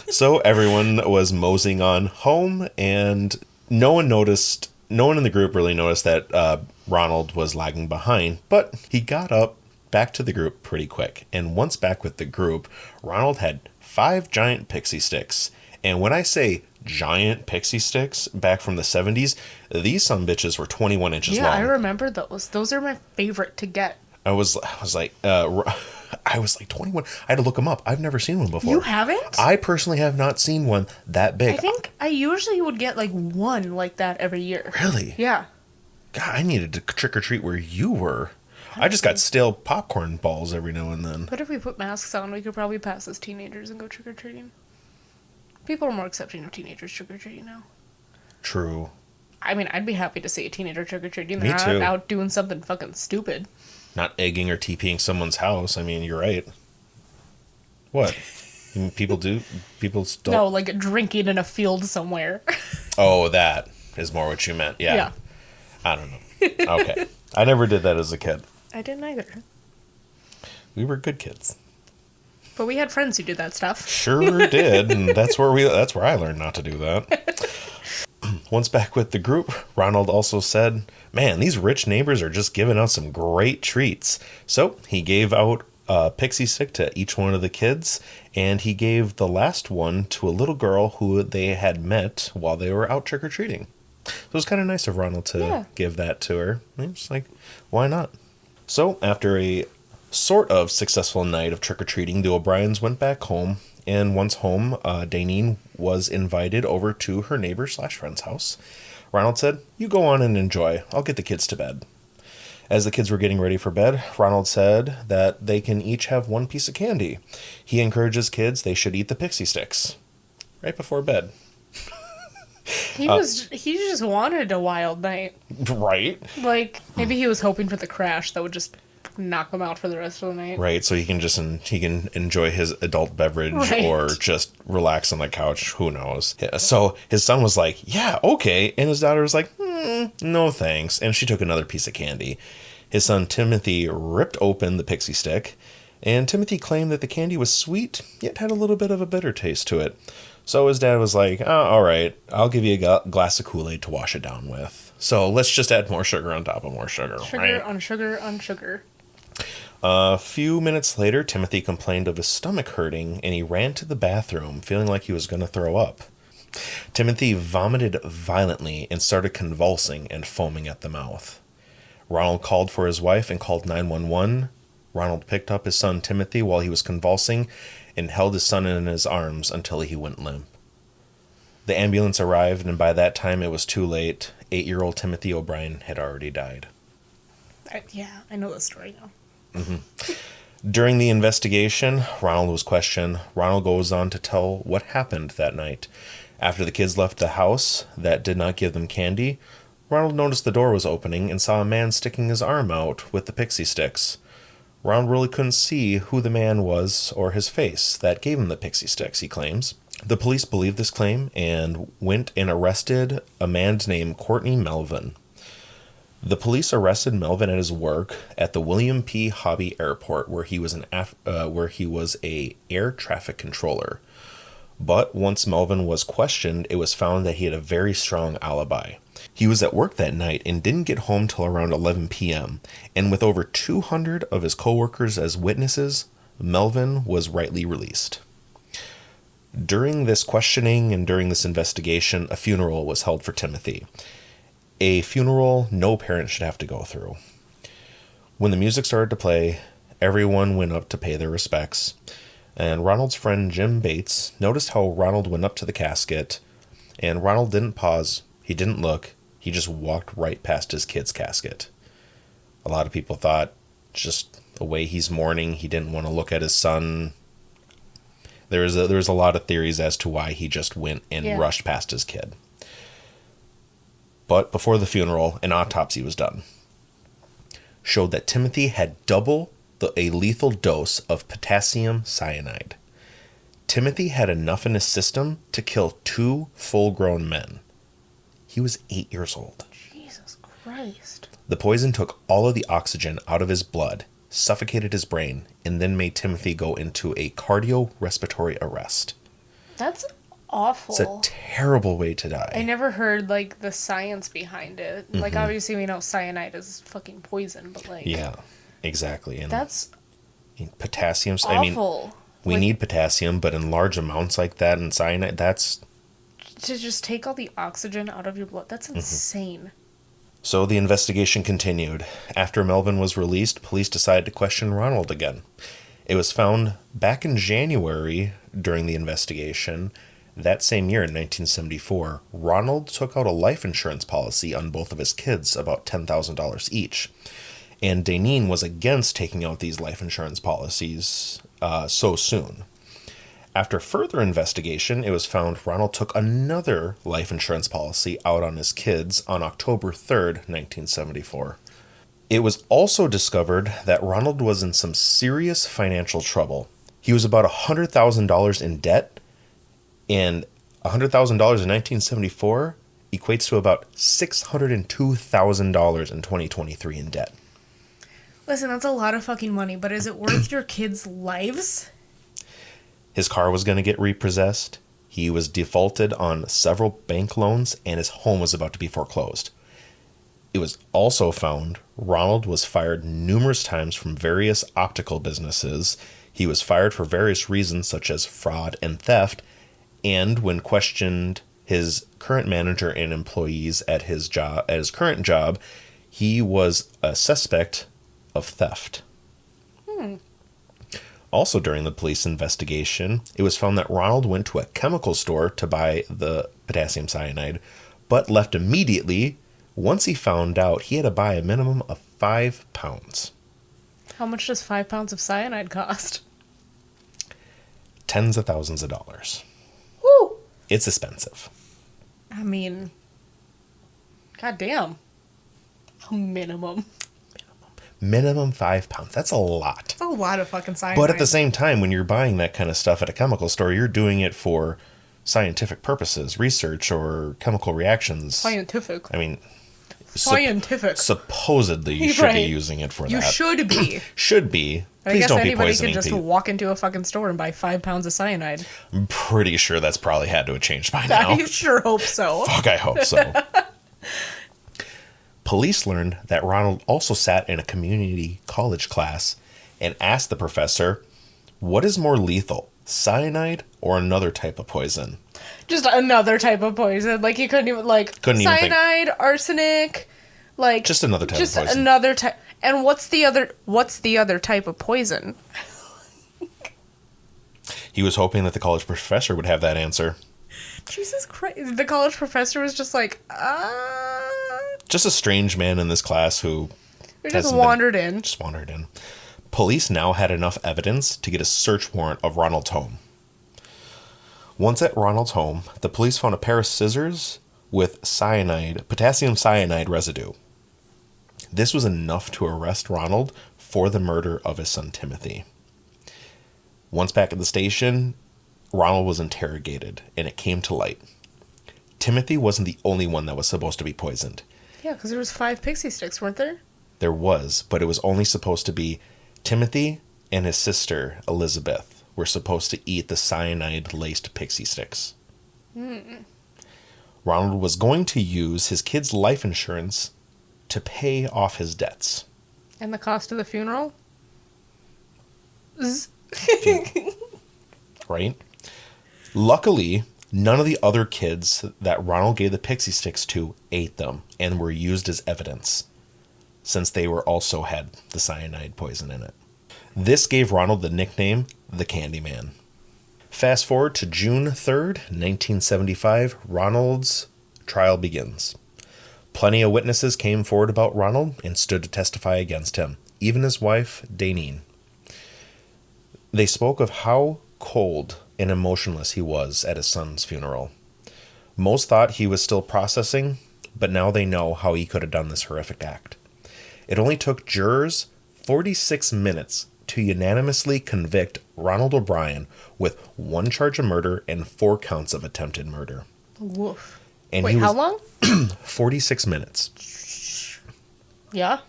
So everyone was moseying on home, and no one in the group really noticed that Ronald was lagging behind, but he got up back to the group pretty quick. And once back with the group, Ronald had 5 giant pixie sticks. And when I say giant pixie sticks back from the 70s, these sumbitches were 21 inches long. Yeah, I remember those. Those are my favorite to get. I was like 21. I had to look them up. I've never seen one before. You haven't? I personally have not seen one that big. I think I usually would get like one like that every year. Really? Yeah. God, I needed to trick or treat where you were. I just got stale popcorn balls every now and then. But if we put masks on, we could probably pass as teenagers and go trick or treating. People are more accepting of teenagers trick or treating now. True. I mean, I'd be happy to see a teenager trick or treating. Me They're too. not out doing something fucking stupid. Not egging or TPing someone's house. I mean, you're right. What? You mean people do? People still. No, like drinking in a field somewhere. Oh, that is more what you meant. Yeah. I don't know. Okay. I never did that as a kid. I didn't either. We were good kids. But we had friends who did that stuff. Sure did, and that's where I learned not to do that. Once back with the group, Ronald also said, "Man, these rich neighbors are just giving us some great treats." So he gave out a pixie stick to each one of the kids, and he gave the last one to a little girl who they had met while they were out trick-or-treating. So it was kind of nice of Ronald to give that to her. It's like, why not? So after a sort of successful night of trick-or-treating, the O'Briens went back home, and once home, Daneen was invited over to her neighbor/friend's house. Ronald said, "You go on and enjoy. I'll get the kids to bed." As the kids were getting ready for bed, Ronald said that they can each have one piece of candy. He encourages kids they should eat the pixie sticks right before bed. He just wanted a wild night. Right? Like, maybe he was hoping for the crash that would just knock him out for the rest of the night. Right, so he can enjoy his adult beverage or just relax on the couch. Who knows? Yeah, so his son was like, "Yeah, okay," and his daughter was like, "No thanks," and she took another piece of candy. His son Timothy ripped open the pixie stick, and Timothy claimed that the candy was sweet, yet had a little bit of a bitter taste to it. So his dad was like, "Oh, all right, I'll give you a glass of Kool-Aid to wash it down with. So let's just add more sugar on top of more sugar." Sugar on sugar on sugar. A few minutes later, Timothy complained of his stomach hurting, and he ran to the bathroom, feeling like he was going to throw up. Timothy vomited violently and started convulsing and foaming at the mouth. Ronald called for his wife and called 911. Ronald picked up his son Timothy while he was convulsing and held his son in his arms until he went limp. The ambulance arrived, and by that time it was too late. 8-year-old Timothy O'Brien had already died. I know the story now. During the investigation, Ronald was questioned. Ronald goes on to tell what happened that night. After the kids left the house that did not give them candy, Ronald noticed the door was opening and saw a man sticking his arm out with the pixie sticks. Ronald really couldn't see who the man was or his face that gave him the pixie sticks, he claims. The police believed this claim and went and arrested a man named Courtney Melvin. The police arrested Melvin at his work at the William P. Hobby Airport, where he was a air traffic controller. But once Melvin was questioned, it was found that he had a very strong alibi. He was at work that night and didn't get home till around 11 p.m., and with over 200 of his coworkers as witnesses, Melvin was rightly released. During this questioning and during this investigation, a funeral was held for Timothy. A funeral no parent should have to go through. When the music started to play, everyone went up to pay their respects, and Ronald's friend Jim Bates noticed how Ronald went up to the casket, and Ronald didn't pause, he didn't look, he just walked right past his kid's casket. A lot of people thought, just the way he's mourning, he didn't want to look at his son. There's a lot of theories as to why he just went and rushed past his kid. But before the funeral, an autopsy was done. Showed that Timothy had double a lethal dose of potassium cyanide. Timothy had enough in his system to kill 2 full-grown men. He was 8 years old. Jesus Christ. The poison took all of the oxygen out of his blood, suffocated his brain, and then made Timothy go into a cardiorespiratory arrest. That's awful. It's a terrible way to die. I never heard, the science behind it. Mm-hmm. Obviously we know cyanide is fucking poison, but, Yeah, exactly. And that's potassium... awful. We need potassium, but in large amounts like that and cyanide, that's... To just take all the oxygen out of your blood, that's insane. Mm-hmm. So the investigation continued. After Melvin was released, police decided to question Ronald again. It was found back in January during the investigation. That same year, in 1974, Ronald took out a life insurance policy on both of his kids, about $10,000 each. And Daneen was against taking out these life insurance policies so soon. After further investigation, it was found Ronald took another life insurance policy out on his kids on October 3rd, 1974. It was also discovered that Ronald was in some serious financial trouble. He was about $100,000 in debt, and $100,000 in 1974 equates to about $602,000 in 2023 in debt. Listen, that's a lot of fucking money, but is it worth your kids' lives? His car was going to get repossessed. He was defaulted on several bank loans, and his home was about to be foreclosed. It was also found Ronald was fired numerous times from various optical businesses. He was fired for various reasons, such as fraud and theft, and when questioned his current manager and employees at his current job, he was a suspect of theft. Also, during the police investigation, it was found that Ronald went to a chemical store to buy the potassium cyanide, but left immediately once he found out he had to buy a minimum of 5 pounds. How much does 5 pounds of cyanide cost? Tens of thousands of dollars. Woo! It's expensive. I mean, goddamn. A minimum. Minimum 5 pounds. That's a lot. That's a lot of fucking cyanide. But at the same time, when you're buying that kind of stuff at a chemical store, you're doing it for scientific purposes, research, or chemical reactions. Scientific. I mean, scientific. Supposedly, you should be using it for that. You should be. Should be. I Please guess don't be anybody poisoning could just people. walk into a fucking store and buy 5 pounds of cyanide. I'm pretty sure that's probably had to have changed by now. I sure hope so. Fuck, I hope so. Police learned that Ronald also sat in a community college class and asked the professor, what is more lethal, cyanide or another type of poison? Just another type of poison. Like, you couldn't even, cyanide, arsenic, just another type of poison. Just another type. And what's the other type of poison? He was hoping that the college professor would have that answer. Jesus Christ. The college professor was just like, Just a strange man in this class who just wandered in. Just wandered in. Police now had enough evidence to get a search warrant of Ronald's home. Once at Ronald's home, the police found a pair of scissors with potassium cyanide residue. This was enough to arrest Ronald for the murder of his son Timothy. Once back at the station, Ronald was interrogated, and it came to light. Timothy wasn't the only one that was supposed to be poisoned. Yeah, because there was 5 pixie sticks, weren't there? There was, but it was only supposed to be Timothy and his sister, Elizabeth, were supposed to eat the cyanide-laced pixie sticks. Ronald was going to use his kid's life insurance to pay off his debts. And the cost of the funeral? Right? Luckily, none of the other kids that Ronald gave the pixie sticks to ate them and were used as evidence, since they also had the cyanide poison in it. This gave Ronald the nickname the Candyman. Fast forward to June 3rd, 1975, Ronald's trial begins. Plenty of witnesses came forward about Ronald and stood to testify against him, even his wife, Daneen. They spoke of how cold and emotionless he was at his son's funeral. Most thought he was still processing, but now they know how he could have done this horrific act. It only took jurors 46 minutes to unanimously convict Ronald O'Brien with 1 charge of murder and 4 counts of attempted murder. Woof. And Wait, how long? 46 minutes. Yeah?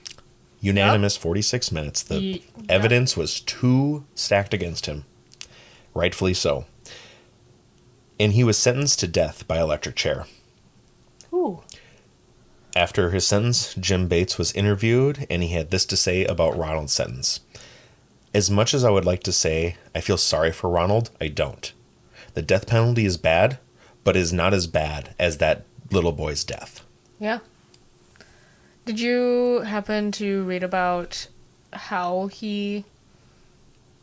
Unanimous 46 minutes. The evidence was too stacked against him. Rightfully so. And he was sentenced to death by electric chair. Ooh. After his sentence, Jim Bates was interviewed, and he had this to say about Ronald's sentence. As much as I would like to say I feel sorry for Ronald, I don't. The death penalty is bad, but is not as bad as that little boy's death. Yeah. Did you happen to read about how he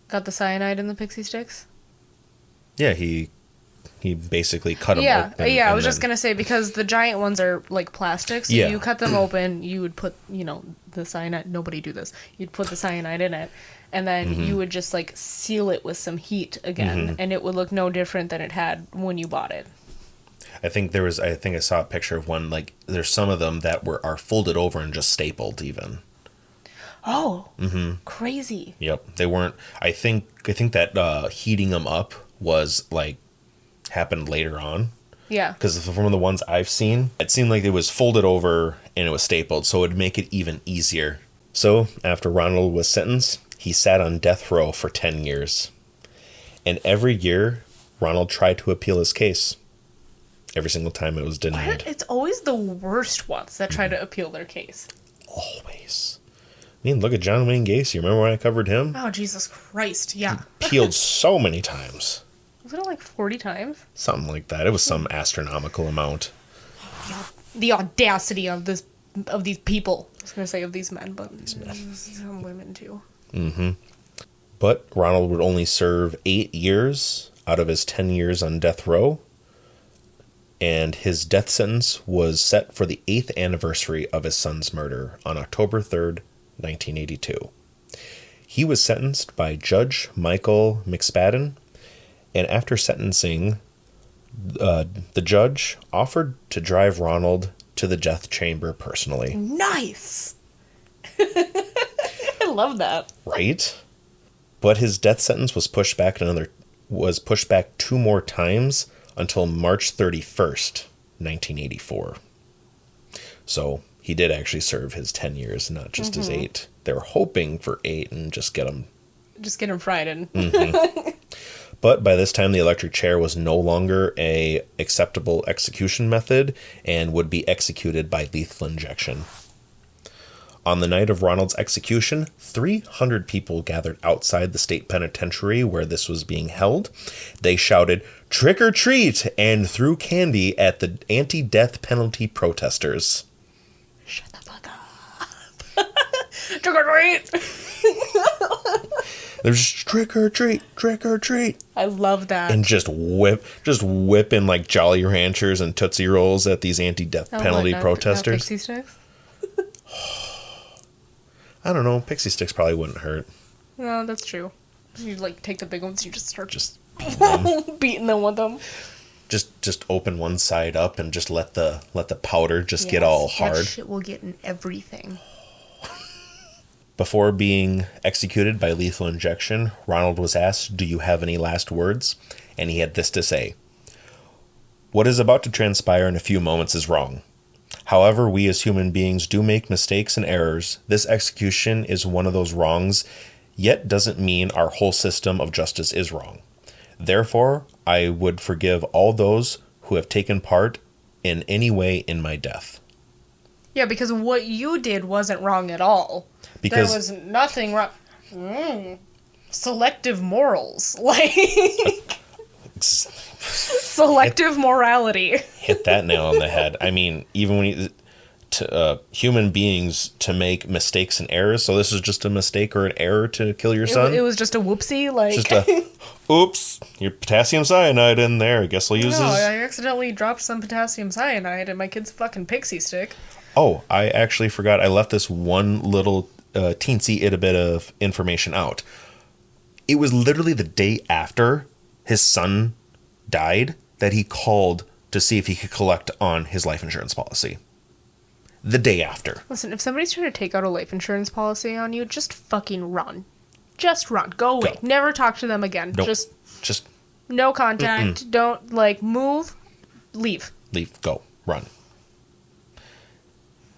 got the cyanide in the pixie sticks? Yeah, he basically cut them open. Yeah, I was just going to say, because the giant ones are like plastic, so you cut them open, you would put, the cyanide, nobody do this, you'd put the cyanide in it, and then you would just like seal it with some heat again, and it would look no different than it had when you bought it. I think I saw a picture of one, like, there's some of them that are folded over and just stapled even. Oh, crazy. Yep, they weren't, I think that heating them up was like, happened later on. Yeah. Because from the ones I've seen, it seemed like it was folded over and it was stapled, so it would make it even easier. So, after Ronald was sentenced, he sat on death row for 10 years. And every year, Ronald tried to appeal his case. Every single time it was denied. It's always the worst ones that try to appeal their case. Always. I mean, look at John Wayne Gacy. Remember when I covered him? Oh, Jesus Christ, yeah. Appealed so many times. Wasn't it like 40 times? Something like that. It was some astronomical amount. The audacity of these people. I was going to say of these men, but some women too. Mm-hmm. But Ronald would only serve 8 years out of his 10 years on death row. And his death sentence was set for the 8th anniversary of his son's murder on October 3rd, 1982. He was sentenced by Judge Michael McSpadden, and after sentencing, the judge offered to drive Ronald to the death chamber personally. Nice! I love that. Right? But his death sentence was pushed back 2 more times until March 31st, 1984. So he did actually serve his 10 years, not just his 8. They were hoping for 8 and just get him fried in. Mm-hmm. But by this time, the electric chair was no longer a acceptable execution method and would be executed by lethal injection. On the night of Ronald's execution, 300 people gathered outside the state penitentiary where this was being held. They shouted, "Trick or treat!" and threw candy at the anti-death penalty protesters. Shut the fuck up. Trick or treat! There's trick or treat, trick or treat. I love that. And just whipping like Jolly Ranchers and Tootsie Rolls at these anti-death penalty protesters. Not Pixie Sticks? I don't know. Pixie Sticks probably wouldn't hurt. No, that's true. You like take the big ones, you just start beating them with them. Just open one side up and just let the powder just get all hard. That shit will get in everything. Before being executed by lethal injection, Ronald was asked, "Do you have any last words?" And he had this to say: "What is about to transpire in a few moments is wrong. However, we as human beings do make mistakes and errors. This execution is one of those wrongs, yet doesn't mean our whole system of justice is wrong. Therefore, I would forgive all those who have taken part in any way in my death." Yeah, because what you did wasn't wrong at all. There was nothing wrong. Selective morals. Like... Selective morality. Hit that nail on the head. I mean, even when human beings to make mistakes and errors, so this is just a mistake or an error to kill your son? It was just a whoopsie, like... Just a, oops, your potassium cyanide in there. I guess I'll use this. No, I accidentally dropped some potassium cyanide in my kid's fucking pixie stick. Oh, I actually forgot. I left this one little teensy itty bit of information out. It was literally the day after his son died that he called to see if he could collect on his life insurance policy. The day after. Listen, if somebody's trying to take out a life insurance policy on you, just fucking run. Just run. Go away. Go. Never talk to them again. Nope. Just no contact. Mm-mm. Don't, move. Leave. Leave. Go. Run.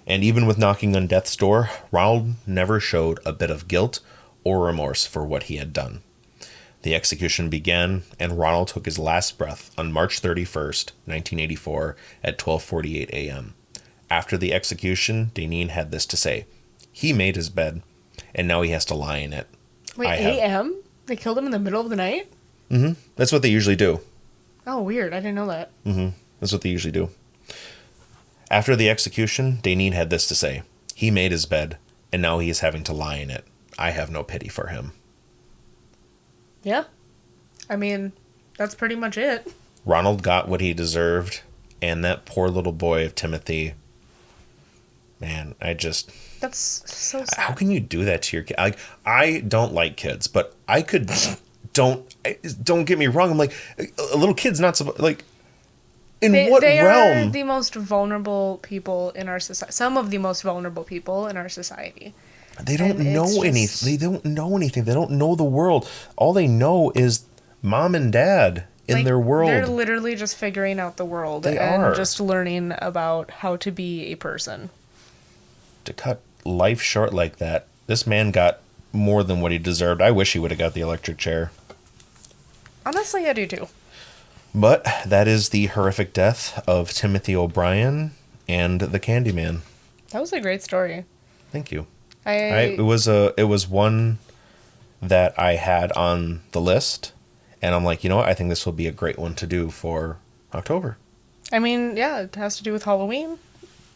And even with knocking on death's door, Ronald never showed a bit of guilt or remorse for what he had done. The execution began, and Ronald took his last breath on March 31st, 1984, at 12:48 a.m. After the execution, Deneen had this to say: "He made his bed, and now he has to lie in it." Wait, a.m.? They killed him in the middle of the night? Mm-hmm. That's what they usually do. Oh, weird. I didn't know that. Mm-hmm. That's what they usually do. After the execution, Deneen had this to say: "He made his bed, and now he is having to lie in it. I have no pity for him." Yeah. I mean, that's pretty much it. Ronald got what he deserved, and that poor little boy of Timothy, man, that's so sad. How can you do that to your kid? I don't like kids, but I could... Don't get me wrong. I'm like, a little kid's not supposed... Like, what realm? They are the most vulnerable people in our society. Some of the most vulnerable people in our society. They don't know anything. They don't know anything. They don't know the world. All they know is mom and dad in their world. They're literally just figuring out the world and just learning about how to be a person. To cut life short like that, this man got more than what he deserved. I wish he would have got the electric chair. Honestly, I do too. But that is the horrific death of Timothy O'Brien and the Candyman. That was a great story. Thank you. It was one that I had on the list, and I'm like, you know what? I think this will be a great one to do for October. I mean, yeah, it has to do with Halloween.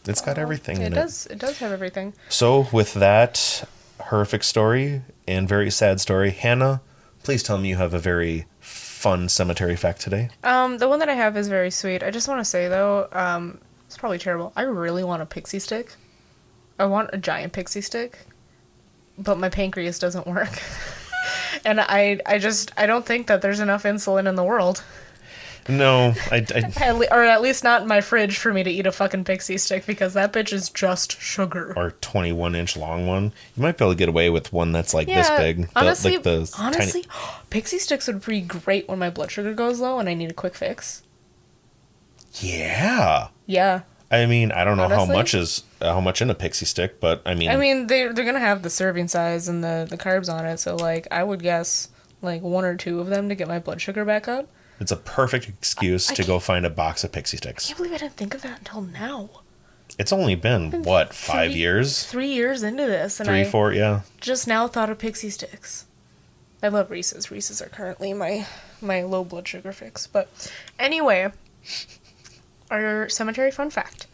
It's got everything in it. It does have everything. So with that horrific story and very sad story, Hannah, please tell me you have a very fun cemetery fact today. The one that I have is very sweet. I just want to say, though, it's probably terrible. I really want a pixie stick. I want a giant pixie stick, but my pancreas doesn't work. And I don't think that there's enough insulin in the world. No, Or at least not in my fridge for me to eat a fucking pixie stick, because that bitch is just sugar. Or 21-inch long one. You might be able to get away with one that's like this big. Honestly, tiny... pixie sticks would be great when my blood sugar goes low and I need a quick fix. Yeah. Yeah. I mean, I don't know how much in a pixie stick, but I mean they're gonna have the serving size and the carbs on it, so like I would guess like 1 or 2 of them to get my blood sugar back up. It's a perfect excuse to go find a box of pixie sticks. I can't believe I didn't think of that until now. It's only been, what, 5 years? 3 years into this. And 3, 4, yeah. Just now thought of pixie sticks. I love Reese's. Reese's are currently my low blood sugar fix. But anyway, our cemetery fun fact.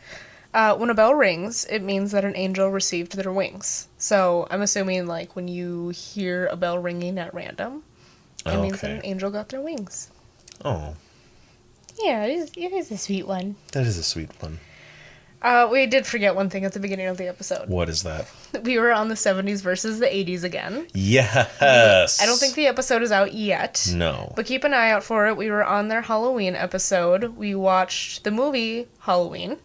When a bell rings, it means that an angel received their wings. So I'm assuming like when you hear a bell ringing at random, it means that an angel got their wings. Oh. Yeah, it is a sweet one. That is a sweet one. We did forget one thing at the beginning of the episode. What is that? We were on the 70s versus the 80s again. Yes! I don't think the episode is out yet. No. But keep an eye out for it. We were on their Halloween episode. We watched the movie Halloween.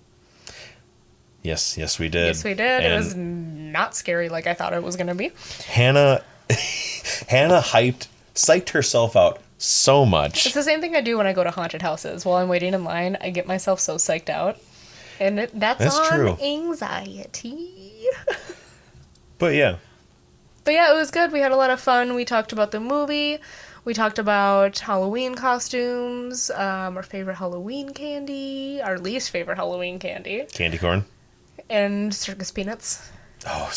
Yes, we did. Yes, we did. And it was not scary like I thought it was going to be. Hannah psyched herself out so much. It's the same thing I do when I go to haunted houses. While I'm waiting in line, I get myself so psyched out. And that's on true. Anxiety. But yeah, it was good. We had a lot of fun. We talked about the movie. We talked about Halloween costumes, our favorite Halloween candy, our least favorite Halloween candy. Candy corn. And circus peanuts. Oh,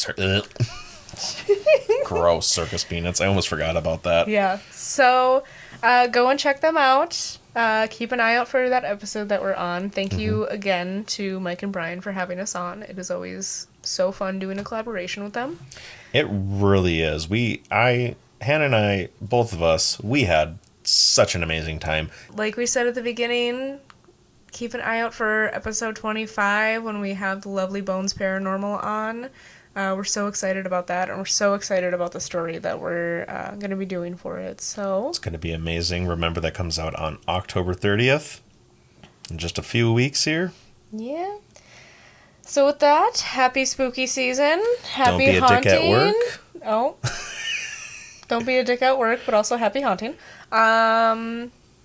gross circus peanuts. I almost forgot about that. Yeah. So go and check them out. Keep an eye out for that episode that we're on. Thank you again to Mike and Brian for having us on. It is always so fun doing a collaboration with them. It really is. Hannah and I, both of us, we had such an amazing time. Like we said at the beginning, keep an eye out for episode 25 when we have the Lovely Bones Paranormal on. We're so excited about that, and we're so excited about the story that we're going to be doing for it. So it's going to be amazing. Remember, that comes out on October 30th. In just a few weeks here. Yeah. So with that, happy spooky season. Happy Don't be a haunting. dick at work. Oh. Don't be a dick at work, but also happy haunting.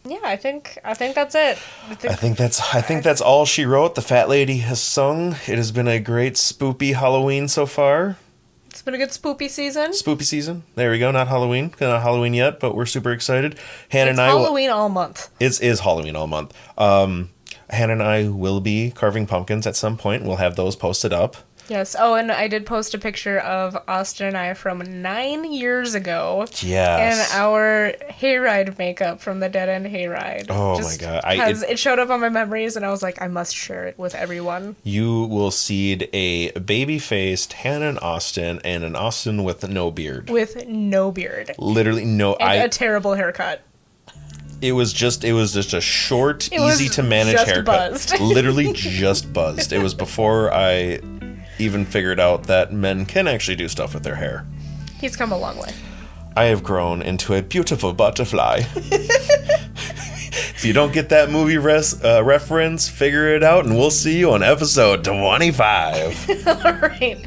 Yeah, I think that's it. I think that's all she wrote. The fat lady has sung. It has been a great spoopy Halloween so far. It's been a good spoopy season. Spoopy season. There we go. Not Halloween. Not Halloween yet, but we're super excited. Hannah and I. Halloween all month. It is Halloween all month. Hannah and I will be carving pumpkins at some point. We'll have those posted up. Yes. Oh, and I did post a picture of Austin and I from 9 years ago. Yes. And our hayride makeup from the Dead End Hayride. Oh my god! Because it showed up on my memories, and I was like, I must share it with everyone. You will see a baby-faced Hannah and Austin, and an Austin with no beard. With no beard. Literally no. And a terrible haircut. It was just a short, easy to manage haircut. Buzzed. Literally just buzzed. It was before I even figured out that men can actually do stuff with their hair. He's come a long way. I have grown into a beautiful butterfly. If you don't get that movie reference, figure it out, and we'll see you on episode 25. All right.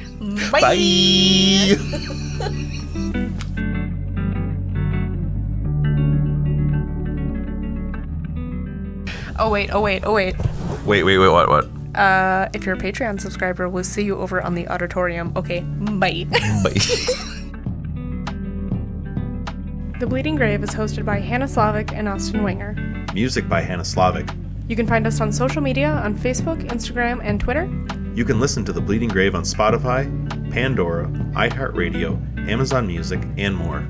Bye. Bye. Oh, wait. Wait, what? If you're a Patreon subscriber, we'll see you over on the auditorium. Okay, bye. Bye. The Bleeding Grave is hosted by Hannah Slavic and Austin Winger. Music by Hannah Slavic. You can find us on social media on Facebook, Instagram, and Twitter. You can listen to The Bleeding Grave on Spotify, Pandora, iHeartRadio, Amazon Music, and more.